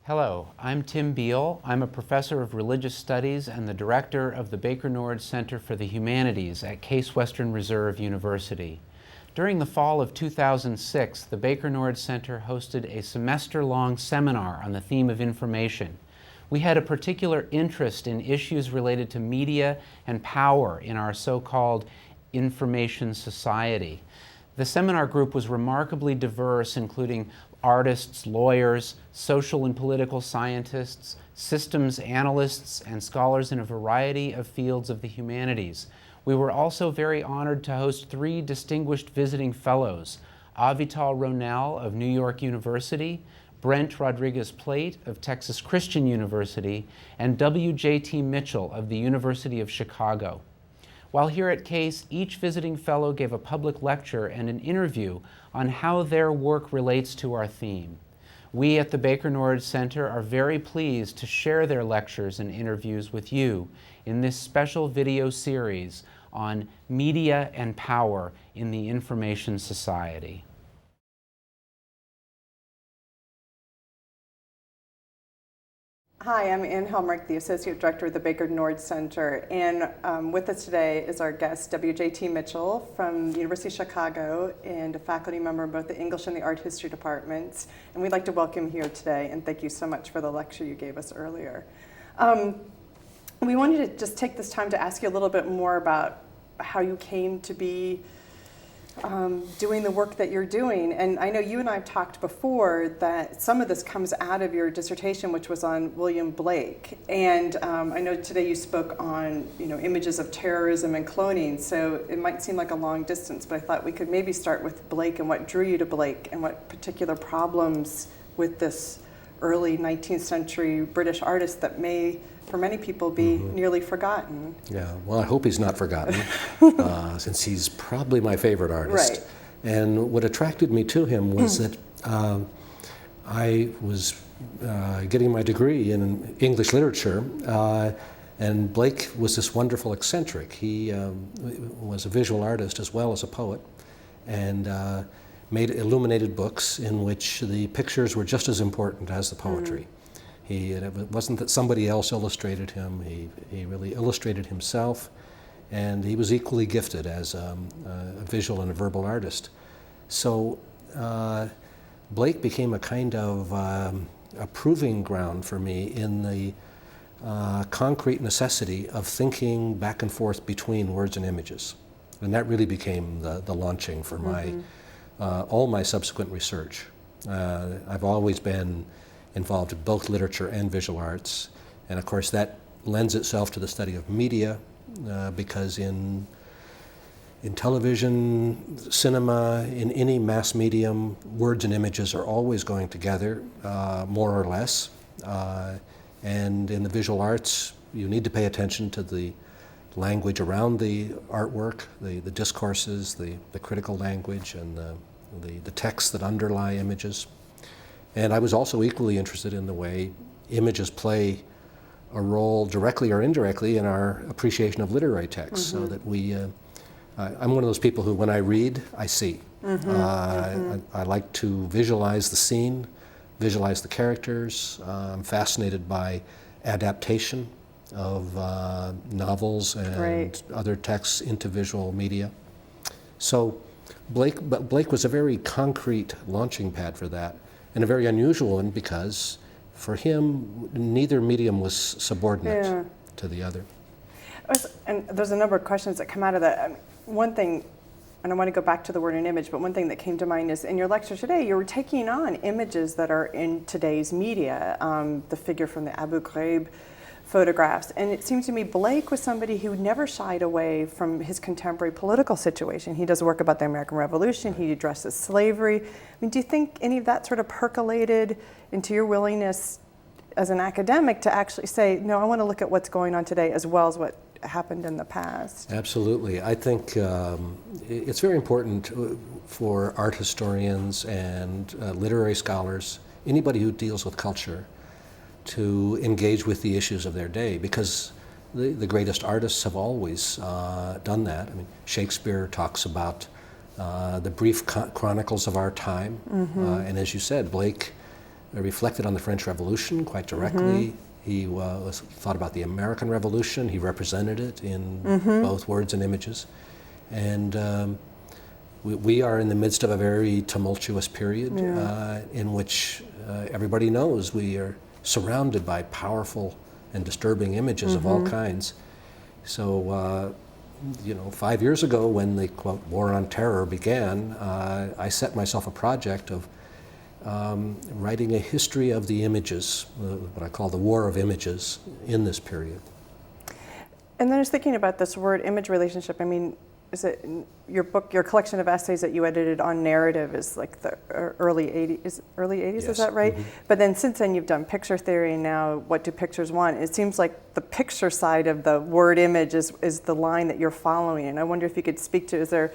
Hello, I'm Tim Beal. I'm a professor of religious studies and the director of the Baker-Nord Center for the Humanities at Case Western Reserve University. During the fall of 2006, the Baker-Nord Center hosted a semester-long seminar on the theme of information. We had a particular interest in issues related to media and power in our so-called information society. The seminar group was remarkably diverse, including artists, lawyers, social and political scientists, systems analysts, and scholars in a variety of fields of the humanities. We were also very honored to host 3 distinguished visiting fellows, Avital Ronell of New York University, Brent Rodriguez-Plate of Texas Christian University, and W.J.T. Mitchell of the University of Chicago. While here at Case, each visiting fellow gave a public lecture and an interview on how their work relates to our theme. We at the Baker-Nord Center are very pleased to share their lectures and interviews with you in this special video series on media and power in the information society. Hi, I'm Ann Helmreich, the Associate Director of the Baker-Nord Center, and with us today is our guest, W.J.T. Mitchell from the University of Chicago, and a faculty member in both the English and the Art History departments. And we'd like to welcome you here today, and thank you so much for the lecture you gave us earlier. We wanted to just take this time to ask you a little bit more about how you came to be doing the work that you're doing. And I know you and I have talked before that some of this comes out of your dissertation, which was on William Blake. And I know today you spoke on, images of terrorism and cloning, so it might seem like a long distance, but I thought we could maybe start with Blake and what drew you to Blake and what particular problems with this early 19th century British artist that may, for many people, be nearly forgotten. Yeah, well, I hope he's not forgotten, since he's probably my favorite artist. Right. And what attracted me to him was that I was getting my degree in English literature, and Blake was this wonderful eccentric. He was a visual artist as well as a poet, and made illuminated books in which the pictures were just as important as the poetry. It wasn't that somebody else illustrated him, he really illustrated himself, and he was equally gifted as a visual and a verbal artist. So Blake became a kind of a proving ground for me in the concrete necessity of thinking back and forth between words and images. And that really became the launching for my all my subsequent research. I've always been involved in both literature and visual arts, and of course that lends itself to the study of media, because in television, cinema, in any mass medium, words and images are always going together, more or less. And in the visual arts, you need to pay attention to the language around the artwork, the discourses, the critical language, and the texts that underlie images. And I was also equally interested in the way images play a role, directly or indirectly, in our appreciation of literary texts, so that we, I'm one of those people who, when I read, I see. I like to visualize the scene, visualize the characters. I'm fascinated by adaptation of novels and other texts into visual media. So Blake was a very concrete launching pad for that, and a very unusual one, because for him, neither medium was subordinate to the other. And there's a number of questions that come out of that. One thing, and I want to go back to the word and image, but one thing that came to mind is in your lecture today, you were taking on images that are in today's media, the figure from the Abu Ghraib photographs. And it seems to me Blake was somebody who never shied away from his contemporary political situation. He does work about the American Revolution, he addresses slavery. I mean, do you think any of that sort of percolated into your willingness as an academic to actually say, no, I want to look at what's going on today as well as what happened in the past? Absolutely. I think it's very important for art historians and literary scholars anybody who deals with culture to engage with the issues of their day, because the greatest artists have always done that. I mean, Shakespeare talks about the brief chronicles of our time, and as you said, Blake reflected on the French Revolution quite directly. He thought about the American Revolution. He represented it in both words and images. And we are in the midst of a very tumultuous period in which everybody knows we are surrounded by powerful and disturbing images of all kinds. So, 5 years ago when the, quote, war on terror began, I set myself a project of writing a history of the images, what I call the war of images, in this period. And then I was thinking about this word image relationship. I mean, is it your book, your collection of essays that you edited on narrative is like the early 80s, Yes. Is that right? But then since then you've done picture theory, and now what do pictures want? It seems like the picture side of the word image is the line that you're following. And I wonder if you could speak to, is there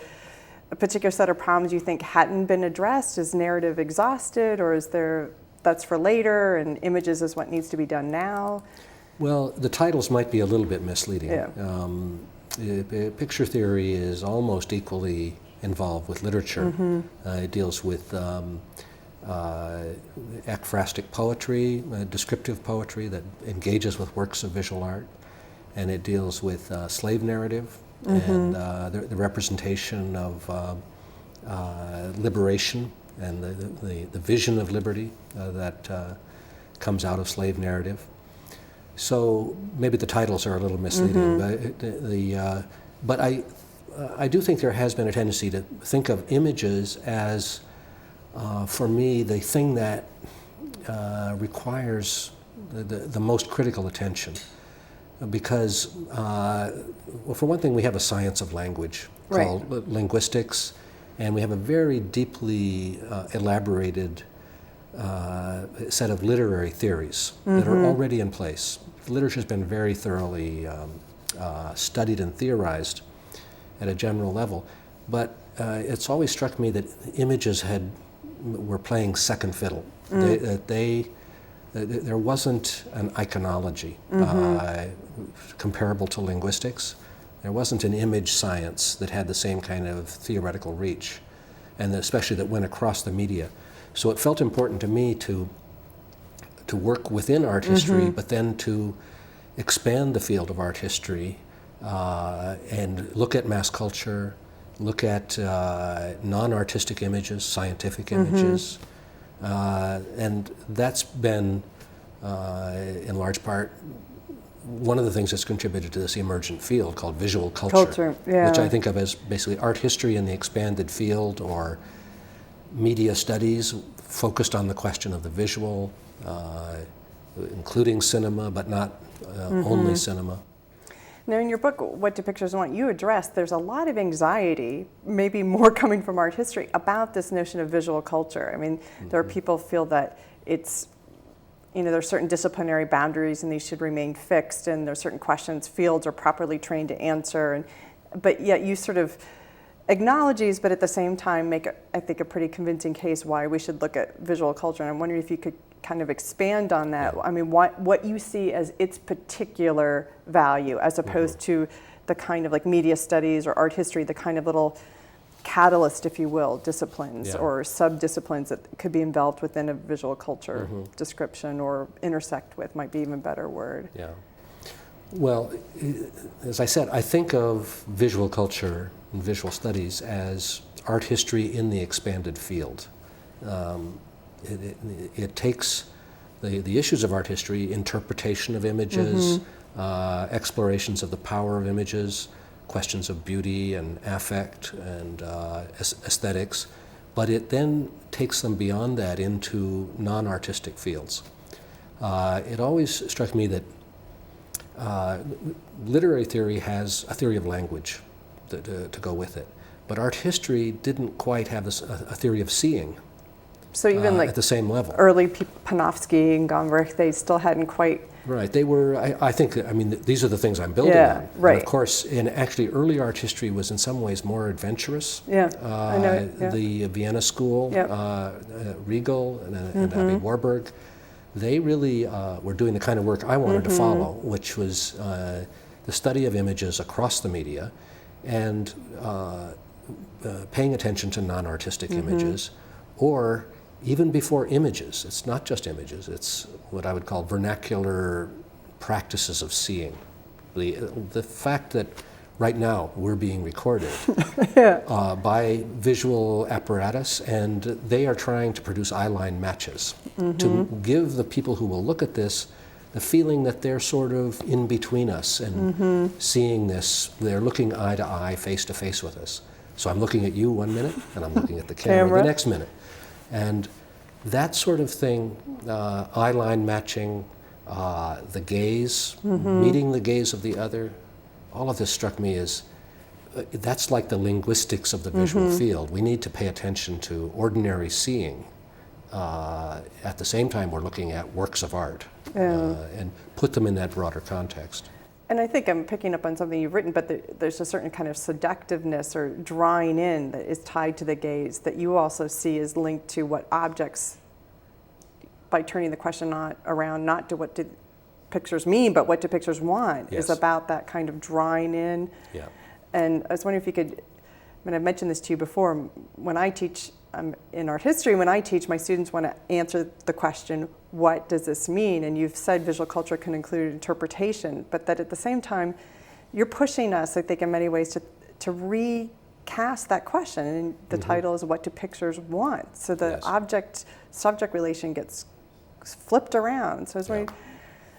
a particular set of problems you think hadn't been addressed? Is narrative exhausted, or is there, that's for later, and images is what needs to be done now? Well, the titles might be a little bit misleading. Yeah. Picture theory is almost equally involved with literature. It deals with ekphrastic poetry, descriptive poetry that engages with works of visual art, and it deals with slave narrative and the representation of liberation and the vision of liberty that comes out of slave narrative. So maybe the titles are a little misleading, but I do think there has been a tendency to think of images as, for me, the thing that requires the most critical attention. Because, well, for one thing, we have a science of language called linguistics, and we have a very deeply elaborated set of literary theories that are already in place. Literature has been very thoroughly studied and theorized at a general level, but it's always struck me that images were playing second fiddle. There wasn't an iconology comparable to linguistics. There wasn't an image science that had the same kind of theoretical reach, and especially that went across the media. So it felt important to me to work within art history, but then to expand the field of art history and look at mass culture, look at non-artistic images, scientific images, and that's been, in large part, one of the things that's contributed to this emergent field called visual culture, which I think of as basically art history in the expanded field, or media studies focused on the question of the visual, including cinema, but not only cinema. Now, in your book, What Do Pictures Want?, you address there's a lot of anxiety, maybe more coming from art history, about this notion of visual culture. I mean, there are people who feel that it's, there's certain disciplinary boundaries and these should remain fixed, and there's certain questions fields are properly trained to answer, but yet you sort of acknowledge these, but at the same time make, I think, a pretty convincing case why we should look at visual culture. And I'm wondering if you could kind of expand on that. I mean, what you see as its particular value, as opposed to the kind of like media studies or art history, the kind of little catalyst, if you will, disciplines or sub-disciplines that could be enveloped within a visual culture description, or intersect with might be even better word. Yeah. Well, as I said, I think of visual culture and visual studies as art history in the expanded field. It takes the issues of art history, interpretation of images, explorations of the power of images, questions of beauty and affect and aesthetics, but it then takes them beyond that into non-artistic fields. It always struck me that literary theory has a theory of language to go with it, but art history didn't quite have a theory of seeing. So even like at the same level. early Panofsky and Gombrich, they still hadn't quite. Right. They were, I think, I mean, these are the things I'm building Yeah, on. right. And of course, in actually early art history was in some ways more adventurous. Yeah, I know it, yeah. The Vienna School, Yep. Riegel and Abby Warburg, they really were doing the kind of work I wanted to follow, which was the study of images across the media and paying attention to non-artistic images, or even before images. It's not just images, it's what I would call vernacular practices of seeing. The fact that right now we're being recorded by visual apparatus, and they are trying to produce eye-line matches to give the people who will look at this the feeling that they're sort of in between us and seeing this, they're looking eye to eye, face to face with us. So I'm looking at you one minute, and I'm looking at the camera the next minute. And that sort of thing, eye line matching, the gaze, meeting the gaze of the other, all of this struck me as, that's like the linguistics of the visual field. We need to pay attention to ordinary seeing. At the same time, we're looking at works of art and put them in that broader context. And I think I'm picking up on something you've written, but there's a certain kind of seductiveness or drawing in that is tied to the gaze that you also see is linked to what objects, by turning the question around, not to what do pictures mean, but what do pictures want, is about that kind of drawing in. Yeah. And I was wondering if you could, I mean, I've mentioned this to you before, when I teach in art history, when I teach, my students want to answer the question, what does this mean? And you've said visual culture can include interpretation, but that at the same time, you're pushing us, I think, in many ways to recast that question. And the title is, what do pictures want? So the object-subject relation gets flipped around. So I was wondering,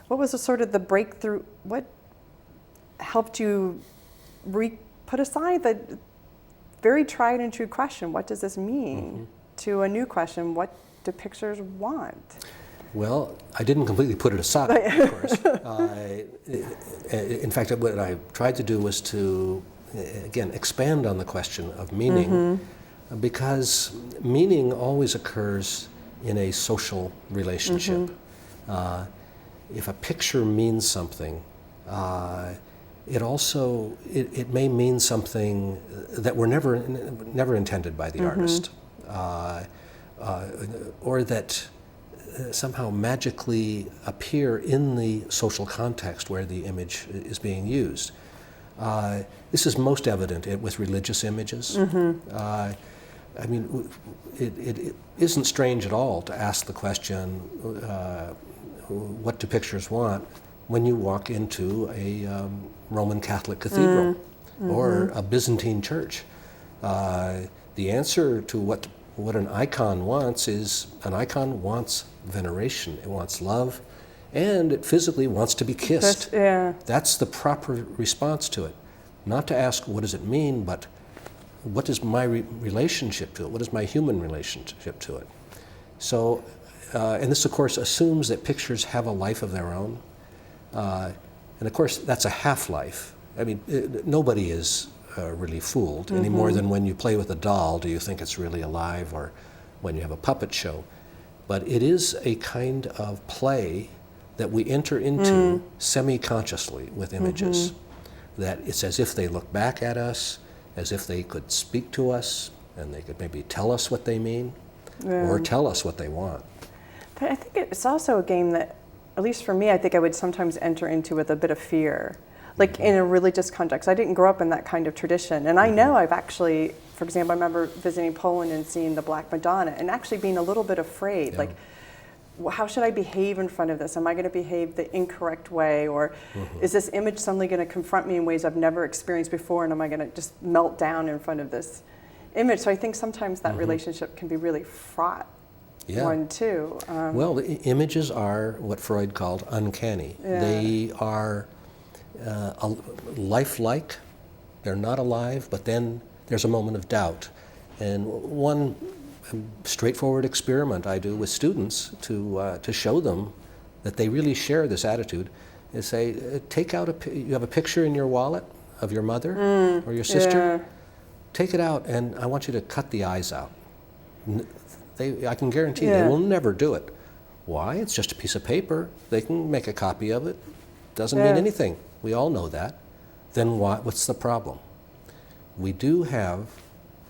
what was the sort of the breakthrough, what helped you put aside the very tried and true question, what does this mean, to a new question, what do pictures want? Well, I didn't completely put it aside, of course. In fact, what I tried to do was to, again, expand on the question of meaning, because meaning always occurs in a social relationship. If a picture means something, it also, it may mean something that were never intended by the artist, or that somehow magically appear in the social context where the image is being used. This is most evident with religious images. I mean, it isn't strange at all to ask the question, what do pictures want, when you walk into a Roman Catholic cathedral or a Byzantine church. The answer to what an icon wants is, an icon wants veneration, it wants love, and it physically wants to be kissed. That's the proper response to it. Not to ask, what does it mean, but what is my relationship to it? What is my human relationship to it? So, and this of course assumes that pictures have a life of their own. And of course, that's a half-life. I mean, nobody is really fooled any more than when you play with a doll, do you think it's really alive, or when you have a puppet show. But it is a kind of play that we enter into semi-consciously with images, that it's as if they look back at us, as if they could speak to us, and they could maybe tell us what they mean, or tell us what they want. But I think it's also a game that, at least for me, I think I would sometimes enter into with a bit of fear. Like in a religious context. I didn't grow up in that kind of tradition. And I know I've actually, for example, I remember visiting Poland and seeing the Black Madonna and actually being a little bit afraid. Like, how should I behave in front of this? Am I going to behave the incorrect way? Or is this image suddenly going to confront me in ways I've never experienced before? And am I going to just melt down in front of this image? So I think sometimes that relationship can be really fraught. One too. Well, the images are what Freud called uncanny. They are lifelike. They're not alive, but then there's a moment of doubt. And one straightforward experiment I do with students to show them that they really share this attitude is say, take out you have a picture in your wallet of your mother or your sister. Take it out, and I want you to cut the eyes out. I can guarantee they will never do it. Why? It's just a piece of paper. They can make a copy of it. Doesn't mean anything. We all know that. Then what's the problem? We do have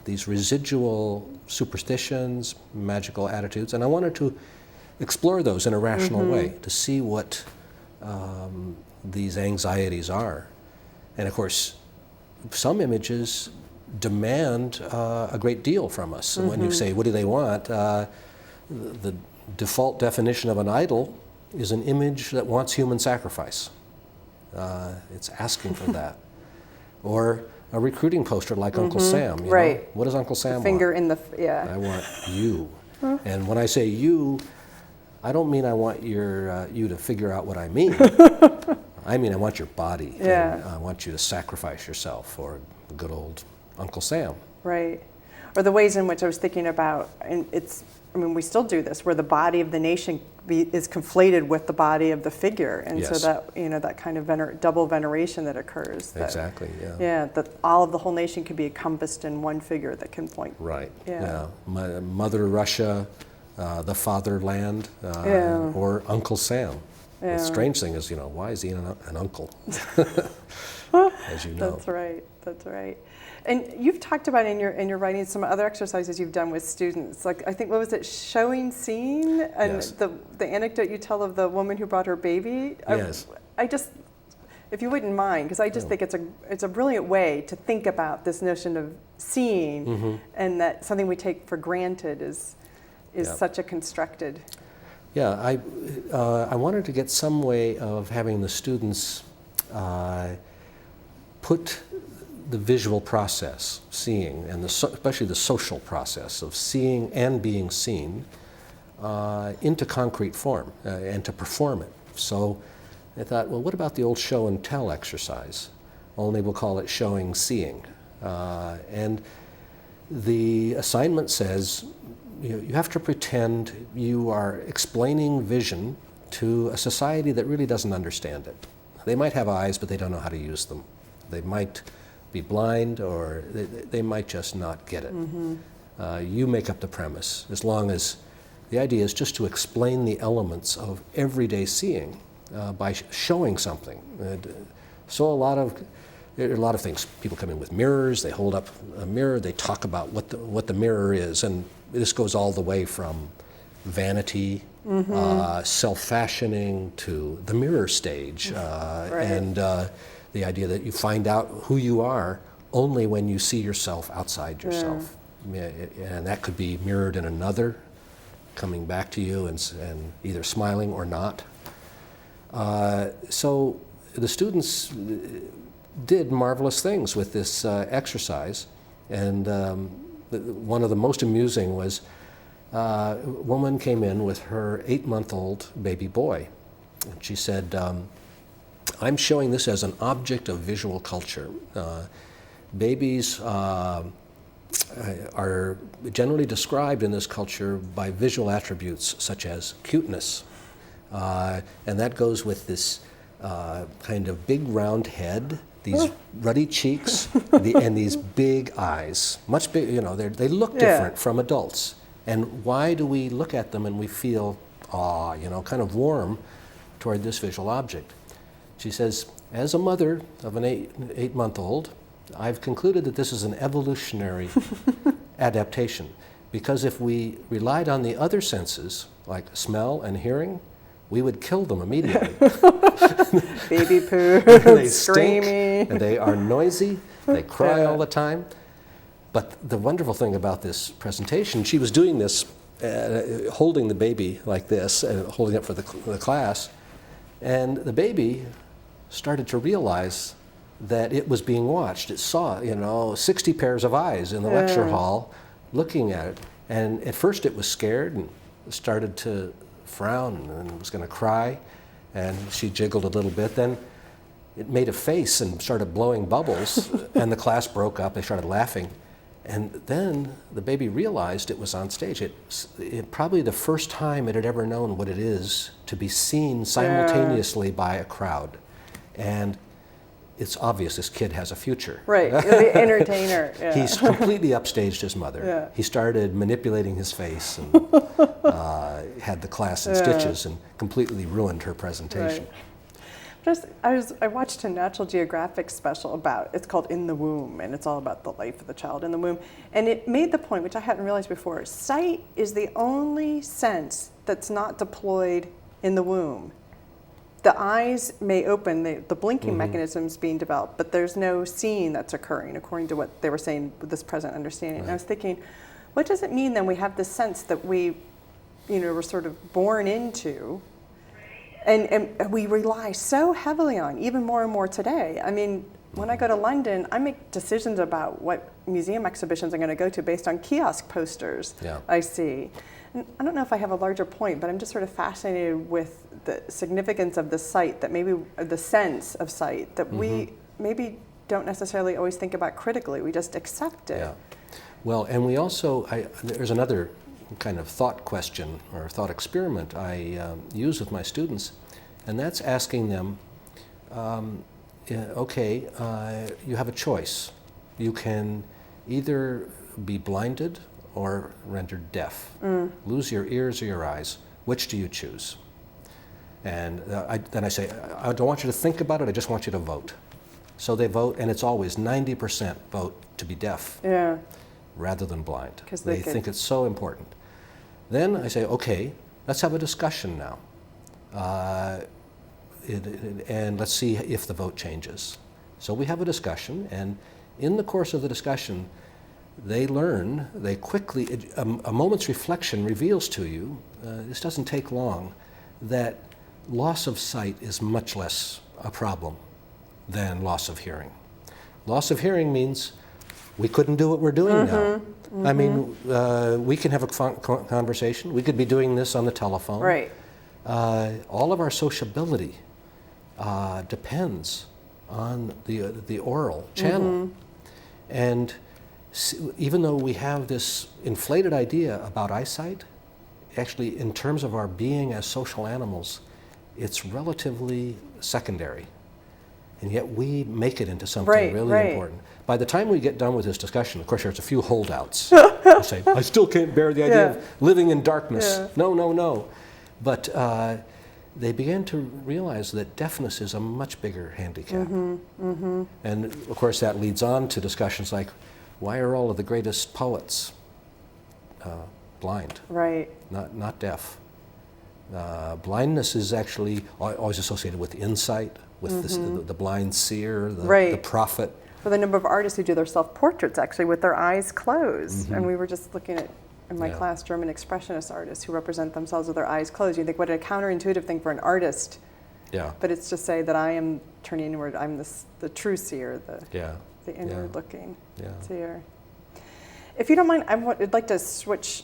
these residual superstitions, magical attitudes, and I wanted to explore those in a rational way to see what these anxieties are. And of course, some images demand a great deal from us. And when you say, what do they want? The default definition of an idol is an image that wants human sacrifice. It's asking for that. Or a recruiting poster like Uncle Sam. You know? What does Uncle Sam Finger want? in the, I want you. And when I say you, I don't mean I want you to figure out what I mean. I mean I want your body. And I want you to sacrifice yourself for good old Uncle Sam. Right. Or the ways in which I was thinking about, and we still do this, where the body of the nation is conflated with the body of the figure, and so that that kind of double veneration that occurs. Exactly. That all of the whole nation can be encompassed in one figure that can point. Right. Mother Russia, the fatherland, or Uncle Sam. The strange thing is, why is he an uncle? As you know. That's right. That's right. And you've talked about in your writing some other exercises you've done with students. Like, I think, what was it, showing seeing? And the anecdote you tell of the woman who brought her baby. Yes. I just, if you wouldn't mind, because I just think it's a brilliant way to think about this notion of seeing, and that something we take for granted is such a constructed. Yeah, I wanted to get some way of having the students put the visual process, seeing, and especially the social process of seeing and being seen into concrete form and to perform it. So I thought, well, what about the old show and tell exercise? Only we'll call it showing seeing. And the assignment says you have to pretend you are explaining vision to a society that really doesn't understand it. They might have eyes, but they don't know how to use them. They might be blind, or they might just not get it. You make up the premise, as long as the idea is just to explain the elements of everyday seeing by showing something. So there are a lot of things. People come in with mirrors, they hold up a mirror, they talk about what the mirror is, and this goes all the way from vanity, self-fashioning, to the mirror stage, and the idea that you find out who you are only when you see yourself outside yourself. And that could be mirrored in another, coming back to you and either smiling or not. So the students did marvelous things with this exercise, and one of the most amusing was a woman came in with her 8-month-old baby boy. And she said, I'm showing this as an object of visual culture. Babies are generally described in this culture by visual attributes such as cuteness. And that goes with this kind of big round head, these ruddy cheeks, and these big eyes. Much big, they look different from adults. And why do we look at them and we feel, kind of warm toward this visual object? She says, as a mother of an 8-month-old, I've concluded that this is an evolutionary adaptation, because if we relied on the other senses, like smell and hearing, we would kill them immediately. Baby poo, they screaming. Stink, and they are noisy, they cry all the time. But the wonderful thing about this presentation, she was doing this, holding the baby like this, and holding it for the class, and the baby started to realize that it was being watched. It saw, 60 pairs of eyes in the lecture hall looking at it. And at first it was scared and started to frown and was going to cry. And she jiggled a little bit. Then it made a face and started blowing bubbles. And the class broke up. They started laughing. And then the baby realized it was on stage. It probably the first time it had ever known what it is to be seen simultaneously by a crowd. And it's obvious this kid has a future. Right, the entertainer. Yeah. He's completely upstaged his mother. Yeah. He started manipulating his face and had the class in stitches and completely ruined her presentation. Right. I watched a National Geographic special about, it's called In the Womb, and it's all about the life of the child in the womb. And it made the point, which I hadn't realized before, sight is the only sense that's not deployed in the womb. The eyes may open, the blinking mechanism's being developed, but there's no seeing that's occurring, according to what they were saying with this present understanding. And I was thinking, what does it mean then we have this sense that we, were sort of born into, and we rely so heavily on, even more and more today. I mean, when I go to London, I make decisions about what museum exhibitions I'm going to go to based on kiosk posters I see. And I don't know if I have a larger point, but I'm just sort of fascinated with the significance of the sight, that maybe the sense of sight, that we maybe don't necessarily always think about critically. We just accept it. Yeah. Well, and we also, there's another kind of thought question or thought experiment I use with my students, and that's asking them, okay, you have a choice. You can either be blinded or rendered deaf, lose your ears or your eyes. Which do you choose? And then I say, I don't want you to think about it, I just want you to vote. So they vote, and it's always 90% vote to be deaf rather than blind. They think it's so important. Then I say, okay, let's have a discussion now. And let's see if the vote changes. So we have a discussion, and in the course of the discussion, they learn, they quickly, a moment's reflection reveals to you, this doesn't take long, that loss of sight is much less a problem than loss of hearing. Loss of hearing means we couldn't do what we're doing now. I mean, we can have a conversation. We could be doing this on the telephone. Right. All of our sociability depends on the oral channel. And even though we have this inflated idea about eyesight, actually in terms of our being as social animals, it's relatively secondary. And yet we make it into something really important. By the time we get done with this discussion, of course, there's a few holdouts who say, I still can't bear the idea of living in darkness. No, no, no. But they began to realize that deafness is a much bigger handicap. And of course, that leads on to discussions like, why are all of the greatest poets blind? Right. Not deaf. Blindness is actually always associated with insight, with the blind seer, the prophet. For the number of artists who do their self-portraits actually with their eyes closed. And we were just looking at, in my class, German expressionist artists who represent themselves with their eyes closed. You think, what a counterintuitive thing for an artist. Yeah. But it's to say that I am turning inward, I'm the true seer, the inward looking seer. If you don't mind, I'd like to switch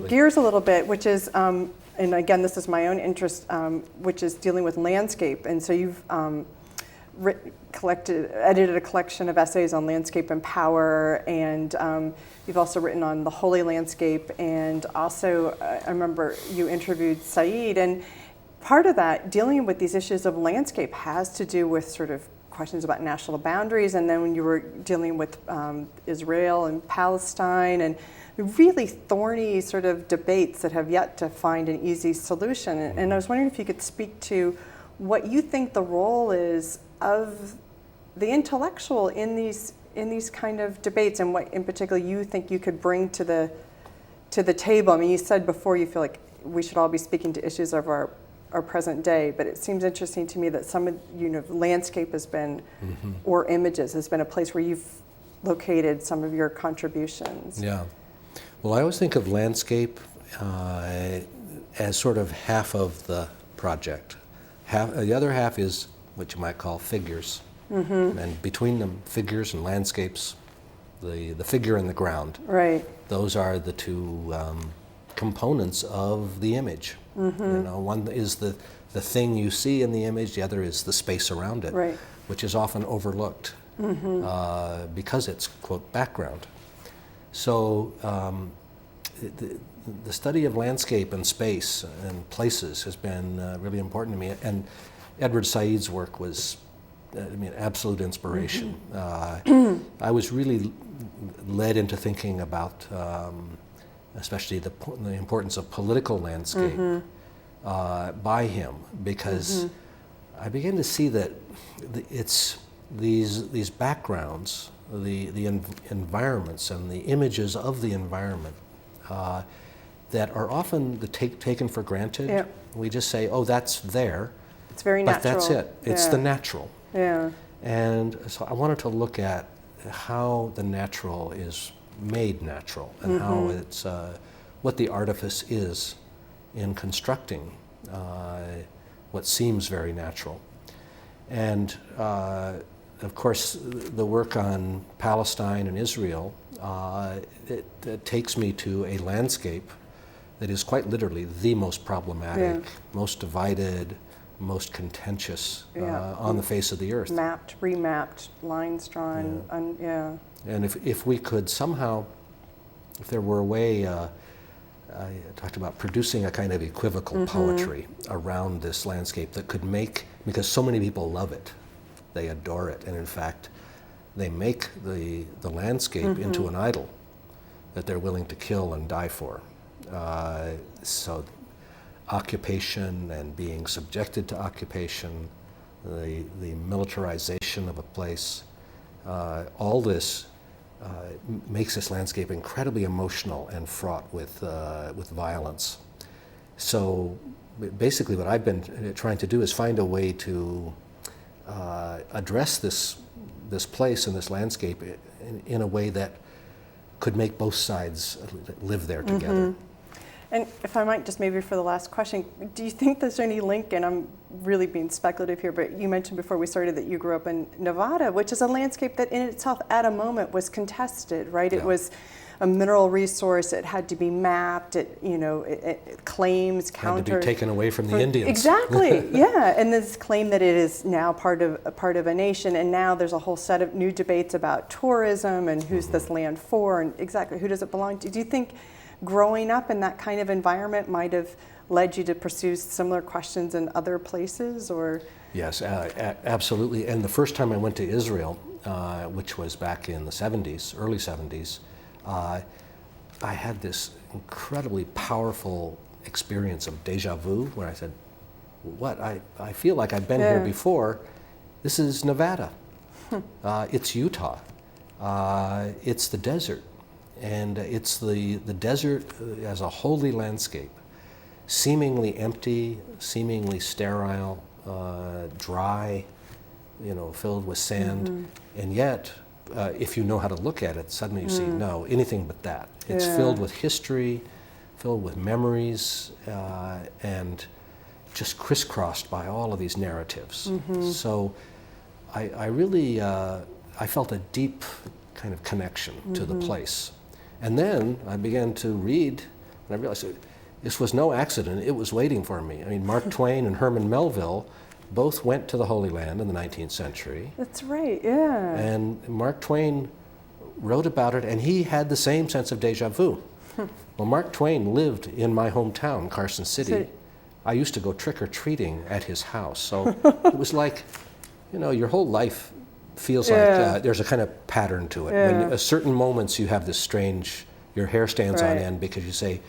gears a little bit, which is, and again, this is my own interest, which is dealing with landscape. And so you've edited a collection of essays on landscape and power, and you've also written on the holy landscape, and also I remember you interviewed Said, and part of that, dealing with these issues of landscape, has to do with sort of questions about national boundaries, and then when you were dealing with Israel and Palestine, and really thorny sort of debates that have yet to find an easy solution. And I was wondering if you could speak to what you think the role is of the intellectual in these kind of debates, and what in particular you think you could bring to the table. I mean, you said before you feel like we should all be speaking to issues of our present day, but it seems interesting to me that some of landscape has been, or images has been a place where you've located some of your contributions. Yeah. Well, I always think of landscape as sort of half of the project. The other half is what you might call figures. And between them, figures and landscapes, the figure and the ground. Right. Those are the two components of the image. You know, one is the thing you see in the image, the other is the space around it, which is often overlooked because it's, quote, background. So the study of landscape and space and places has been really important to me. And Edward Said's work was absolute inspiration. I was really led into thinking about, especially the importance of political landscape by him, because I began to see that it's these backgrounds, the environments and the images of the environment that are often taken for granted. Yeah. We just say, oh, that's there. It's very but natural. That's it. It's the natural. Yeah. And so I wanted to look at how the natural is made natural and how it's what the artifice is in constructing what seems very natural. And of course, the work on Palestine and Israel, it takes me to a landscape that is quite literally the most problematic, most divided, most contentious on the face of the earth. Mapped, remapped, lines drawn, And if we could somehow, if there were a way, I talked about producing a kind of equivocal poetry around this landscape that could make, because so many people love it, they adore it, and in fact, they make the landscape into an idol that they're willing to kill and die for. So occupation and being subjected to occupation, the militarization of a place, all this makes this landscape incredibly emotional and fraught with violence. So basically what I've been trying to do is find a way to address this place and this landscape in a way that could make both sides live there together. And if I might, just maybe for the last question, do you think there's any link, and I'm really being speculative here, but you mentioned before we started that you grew up in Nevada, which is a landscape that in itself at a moment was contested, right? Yeah. It was a mineral resource, it had to be mapped, it claims, counter. Had to be taken away from the Indians. Exactly, yeah, and this claim that it is now part of a nation, and now there's a whole set of new debates about tourism and who's this land for, and exactly who does it belong to. Do you think growing up in that kind of environment might have led you to pursue similar questions in other places, or? Yes, absolutely. And the first time I went to Israel, which was back in the 70s, early 70s, I had this incredibly powerful experience of deja vu, where I said, what, I feel like I've been here before. This is Nevada. It's Utah. It's the desert. And it's the desert as a holy landscape, seemingly empty, seemingly sterile, dry, filled with sand. And yet, if you know how to look at it, suddenly you see, no, anything but that. It's filled with history, filled with memories, and just crisscrossed by all of these narratives. So I really, I felt a deep kind of connection to the place. And then I began to read, and I realized this was no accident. It was waiting for me. I mean, Mark Twain and Herman Melville both went to the Holy Land in the 19th century. That's right, yeah. And Mark Twain wrote about it, and he had the same sense of deja vu. Well, Mark Twain lived in my hometown, Carson City. I used to go trick-or-treating at his house. So it was like, your whole life feels like there's a kind of pattern to it. When at certain moments you have this strange, your hair stands on end because you say,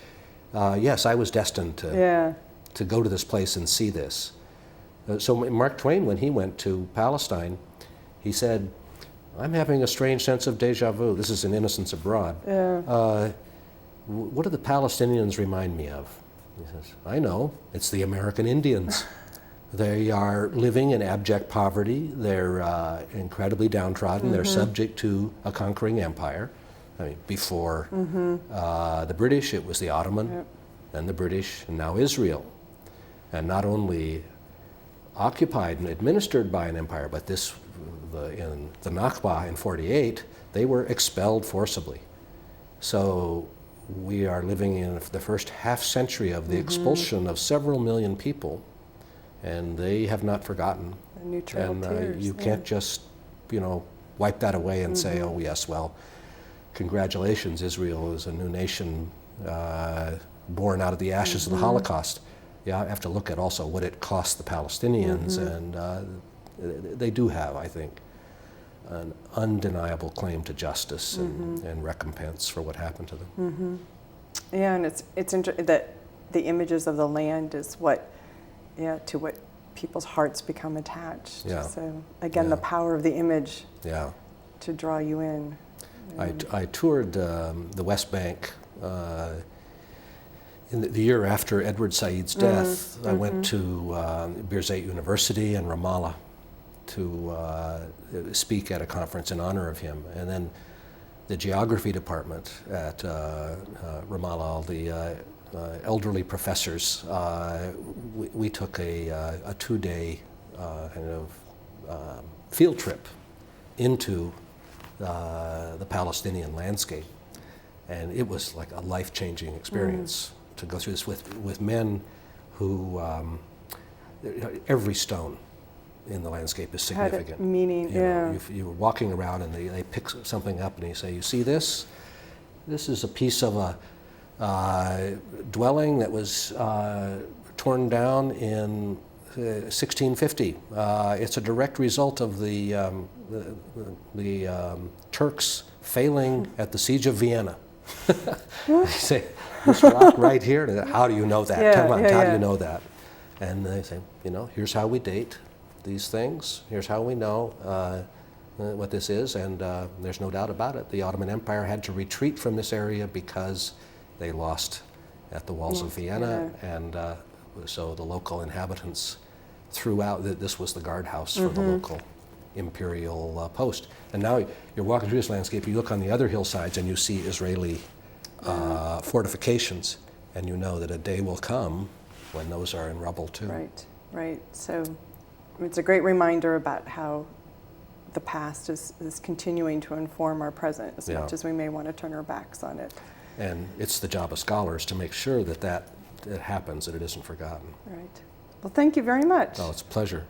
yes, I was destined to go to this place and see this. So Mark Twain, when he went to Palestine, he said, I'm having a strange sense of deja vu. This is in Innocents Abroad. What do the Palestinians remind me of? He says, I know, it's the American Indians. They are living in abject poverty. They're incredibly downtrodden. They're subject to a conquering empire. I mean, before the British, it was the Ottoman, then the British, and now Israel. And not only occupied and administered by an empire, but in the Nakba in 48, they were expelled forcibly. So we are living in the first half century of the expulsion of several million people. And they have not forgotten. And you can't just, wipe that away and say, oh yes, well, congratulations, Israel is a new nation born out of the ashes of the Holocaust. Yeah, I have to look at also what it cost the Palestinians and they do have, I think, an undeniable claim to justice and recompense for what happened to them. Yeah, and it's that the images of the land is what, to what people's hearts become attached. Yeah. So again, the power of the image to draw you in. I toured the West Bank in the year after Edward Said's death. I went to Birzeit University in Ramallah to speak at a conference in honor of him. And then the geography department at Ramallah, the elderly professors, we took a 2-day kind of field trip into the Palestinian landscape. And it was like a life-changing experience to go through this with men who, every stone in the landscape is significant. Had a meaning, you know, you were walking around and they pick something up and they say, you see this? This is a piece of a dwelling that was torn down in 1650. It's a direct result of the Turks failing at the Siege of Vienna. They say, this rock right here, how do you know that? Come on, how do you know that? And they say, here's how we date these things. Here's how we know what this is, and there's no doubt about it. The Ottoman Empire had to retreat from this area because they lost at the walls of Vienna, and so the local inhabitants threw out, this was the guardhouse for the local imperial post. And now you're walking through this landscape, you look on the other hillsides and you see Israeli fortifications, and you know that a day will come when those are in rubble too. Right. So it's a great reminder about how the past is continuing to inform our present as much as we may want to turn our backs on it. And it's the job of scholars to make sure that it happens, that it isn't forgotten. Right. Well, thank you very much. Oh, it's a pleasure.